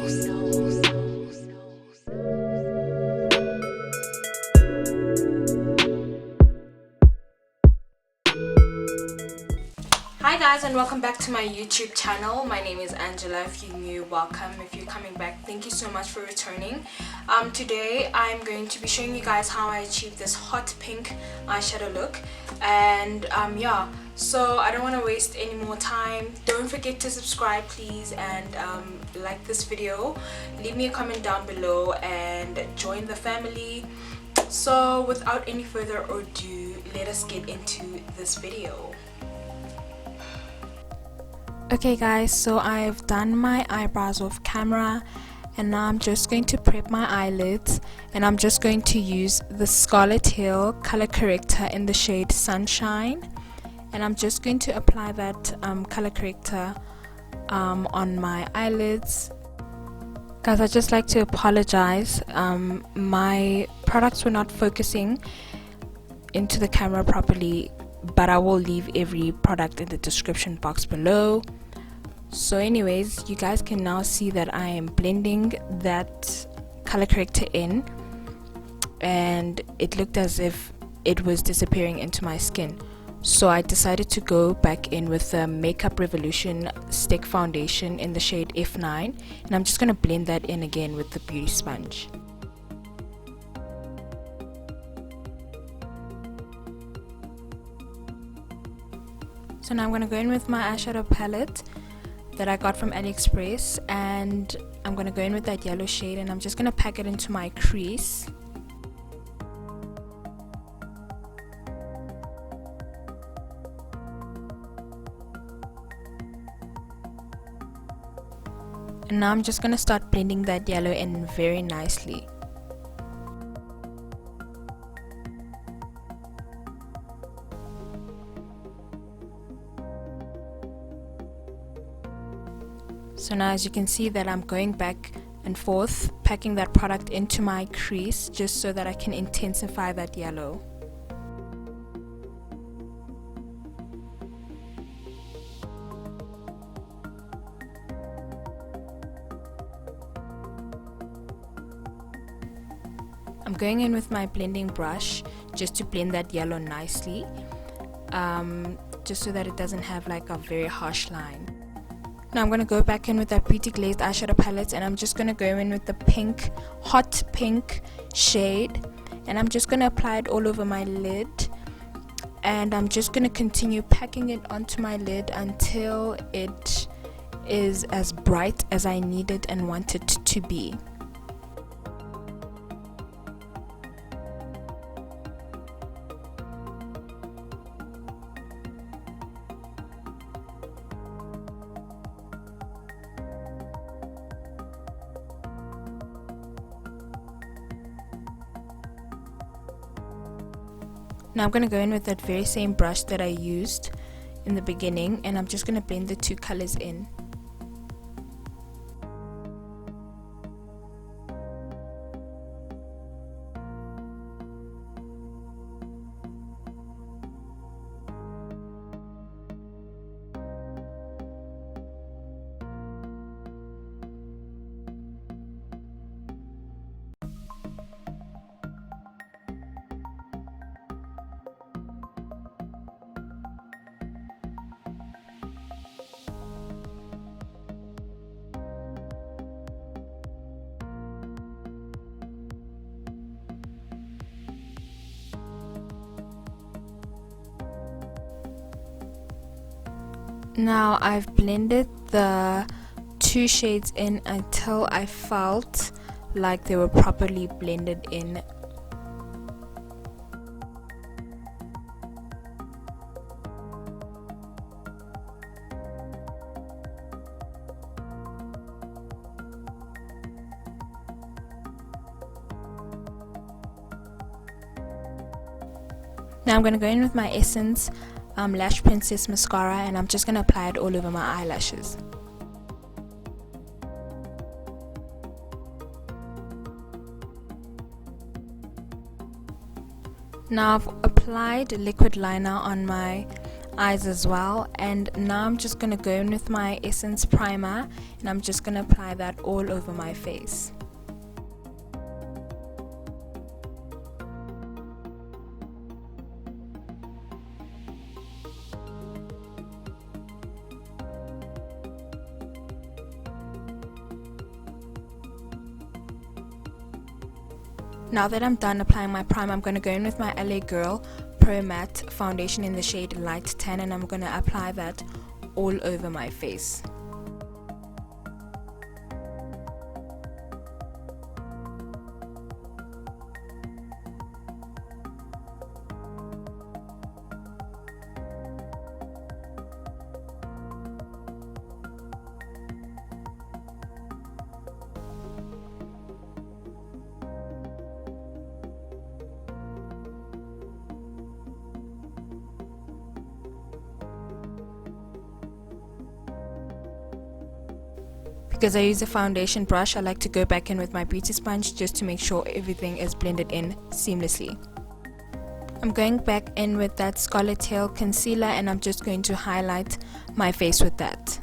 Hi guys, and welcome back to my YouTube channel. My name is Angela. If you're new, welcome. If you're coming back, thank you so much for returning. Today I'm going to be showing you guys how I achieved this hot pink eyeshadow look. And yeah, so I don't want to waste any more time. Don't forget to subscribe please, and like this video, leave me a comment down below and join the family. So without any further ado, let us get into this video. Okay guys, so I've done my eyebrows off camera, and now I'm just going to prep my eyelids, and I'm just going to use the Scarlet Hill color corrector in the shade Sunshine, and I'm just going to apply that color corrector on my eyelids. Guys, I'd just like to apologize, my products were not focusing into the camera properly, but I will leave every product in the description box below. So anyways, you guys can now see that I am blending that color corrector in, and it looked as if it was disappearing into my skin. So I decided to go back in with the Makeup Revolution stick foundation in the shade F9, and I'm just going to blend that in again with the beauty sponge. So now I'm going to go in with my eyeshadow palette that I got from Aliexpress, and I'm going to go in with that yellow shade, and I'm just going to pack it into my crease. And now I'm just going to start blending that yellow in very nicely. So now as you can see that I'm going back and forth, packing that product into my crease just so that I can intensify that yellow. I'm going in with my blending brush just to blend that yellow nicely, just so that it doesn't have like a very harsh line. Now I'm going to go back in with that Beauty Glazed eyeshadow palette, and I'm just going to go in with the pink, hot pink shade, and I'm just going to apply it all over my lid, and I'm just going to continue packing it onto my lid until it is as bright as I need it and want it to be. Now I'm going to go in with that very same brush that I used in the beginning, and I'm just going to blend the two colors in. Now I've blended the two shades in until I felt like they were properly blended in. Now I'm going to go in with my Essence Lash Princess mascara, and I'm just going to apply it all over my eyelashes. Now I've applied liquid liner on my eyes as well. And now I'm just going to go in with my Essence primer, and I'm just going to apply that all over my face. Now that I'm done applying my primer, I'm going to go in with my LA Girl Pro Matte foundation in the shade Light Tan, and I'm going to apply that all over my face. Because I use a foundation brush, I like to go back in with my beauty sponge just to make sure everything is blended in seamlessly. I'm going back in with that Scarlet Hill concealer, and I'm just going to highlight my face with that.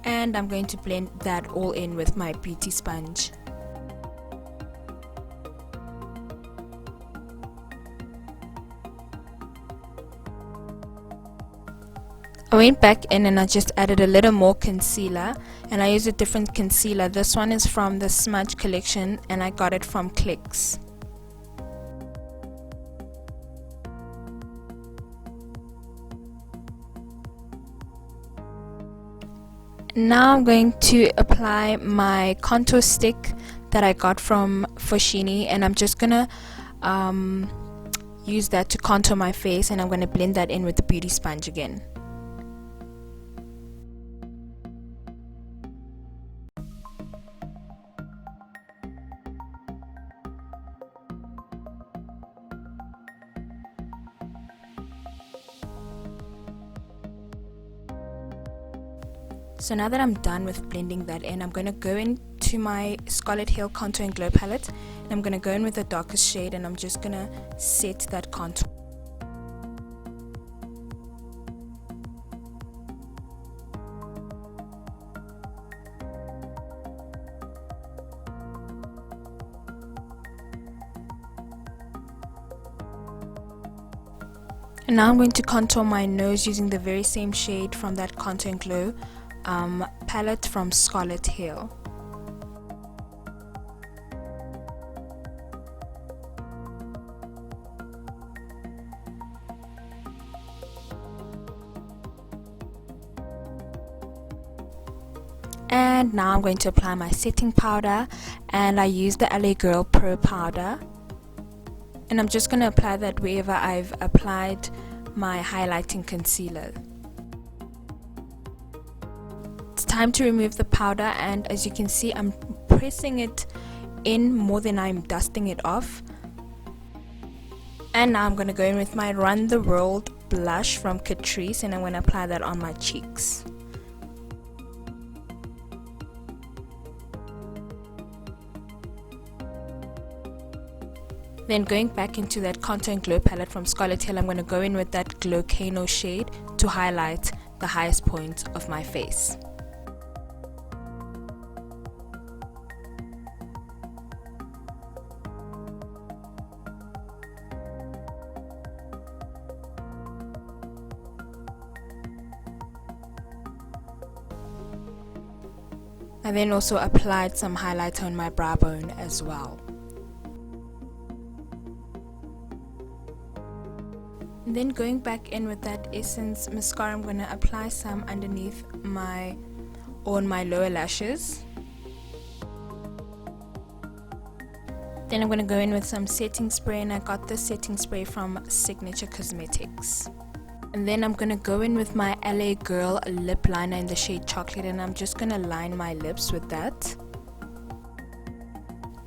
And I'm going to blend that all in with my beauty sponge. I went back in and I just added a little more concealer, and I used a different concealer. This one is from the Smudge collection and I got it from Clicks. Now I'm going to apply my contour stick that I got from Foschini, and I'm just gonna use that to contour my face, and I'm gonna blend that in with the beauty sponge again. So now that I'm done with blending that in, I'm going to go into my Scarlet Hill Contour and Glow palette, and I'm going to go in with the darkest shade, and I'm just going to set that contour. And now I'm going to contour my nose using the very same shade from that Contour and Glow palette from Scarlet Hill. And now I'm going to apply my setting powder, and I use the LA Girl Pro powder, and I'm just going to apply that wherever I've applied my highlighting concealer. Time to remove the powder, and as you can see, I'm pressing it in more than I'm dusting it off. And now I'm going to go in with my Run the World blush from Catrice, and I'm going to apply that on my cheeks. Then going back into that Contour and Glow palette from Scarlet Hill, I'm going to go in with that Glowcano shade to highlight the highest point of my face. I then also applied some highlighter on my brow bone as well. And then going back in with that Essence mascara, I'm going to apply some underneath on my lower lashes. Then I'm going to go in with some setting spray, and I got this setting spray from Signature Cosmetics. And then I'm gonna go in with my LA Girl lip liner in the shade Chocolate, and I'm just gonna line my lips with that.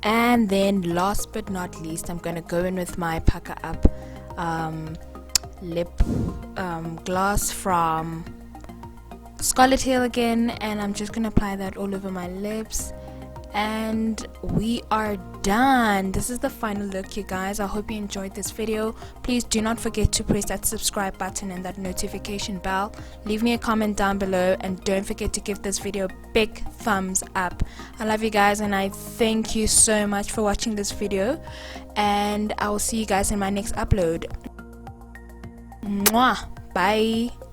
And then last but not least, I'm gonna go in with my Pucker Up lip gloss from Scarlet Hill again, and I'm just gonna apply that all over my lips. And we are done. This is the final look, you guys. I hope you enjoyed this video. Please do not forget to press that subscribe button and that notification bell. Leave me a comment down below, and don't forget to give this video a big thumbs up. I love you guys, and I thank you so much for watching this video, and I will see you guys in my next upload. Mwah! Bye.